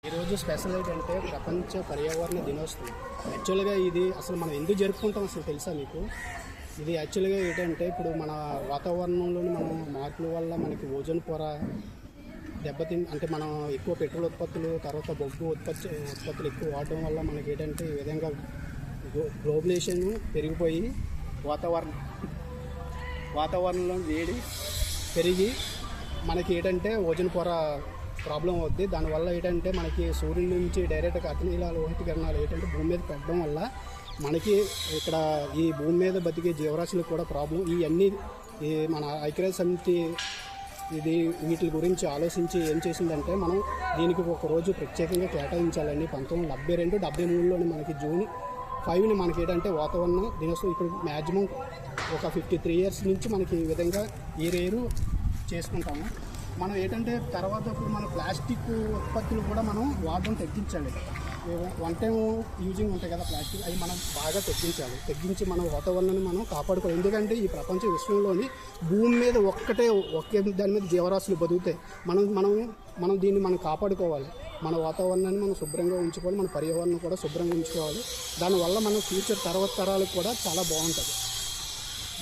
ఈరోజు స్పెషల్ ఏంటంటే ప్రపంచ పర్యావరణ దినోత్సవం. యాక్చువల్గా ఇది అసలు మనం ఎందుకు జరుపుకుంటాం అసలు తెలుసా మీకు? ఇది యాక్చువల్గా ఏంటంటే ఇప్పుడు మన వాతావరణంలోని మనం మార్పుల వల్ల మనకి ఓజోన్ పొర అంటే మనం ఎక్కువ పెట్రోల్ ఉత్పత్తులు, తర్వాత బొగ్గు ఉత్పత్తులు ఎక్కువ వాడడం వల్ల మనకి ఏంటంటే ఈ విధంగా గ్లోబలైజేషన్ పెరిగిపోయి వాతావరణంలో వేడి పెరిగి మనకి ఏంటంటే ఓజోన్ పొర ప్రాబ్లం అవుద్ది. దానివల్ల ఏంటంటే మనకి సూర్యుడి నుంచి డైరెక్ట్గా అతినీల లోహిత కిరణాలు ఏంటంటే భూమి మీద పడడం వల్ల మనకి ఇక్కడ ఈ భూమి మీద బతికే జీవరాశులకు కూడా ప్రాబ్లం. ఇవన్నీ ఈ మన ఐక్యరాజ్య సమితి ఇది వీటి గురించి ఆలోచించి ఏం చేసిందంటే మనం దీనికి ఒక రోజు ప్రత్యేకంగా కేటాయించాలని 1972-73లోని మనకి జూన్ 5ని మనకి ఏంటంటే వాతావరణ దినోత్సవం. ఇప్పుడు మ్యాక్సిమం ఒక 53 ఇయర్స్ నుంచి మనకి ఈ విధంగా ఈ రేరు చేసుకుంటాము. మనం ఏంటంటే తర్వాత ఇప్పుడు మన ప్లాస్టిక్ ఉత్పత్తులు కూడా మనం వాడడం తగ్గించాలి. వన్ టైం యూజింగ్ ఉంటాయి కదా ప్లాస్టిక్, అవి మనం బాగా తగ్గించి మన వాతావరణాన్ని మనం కాపాడుకోవాలి. ఎందుకంటే ఈ ప్రపంచ విశ్వంలోని భూమి మీద ఒకే దాని మీద జీవరాశులు బతుకుతాయి. మనం దీన్ని మనం కాపాడుకోవాలి. మన వాతావరణాన్ని మనం శుభ్రంగా ఉంచుకోవాలి, మన పర్యావరణం కూడా శుభ్రంగా ఉంచుకోవాలి. దానివల్ల మన ఫ్యూచర్ తర్వాత తరాలకు కూడా చాలా బాగుంటుంది.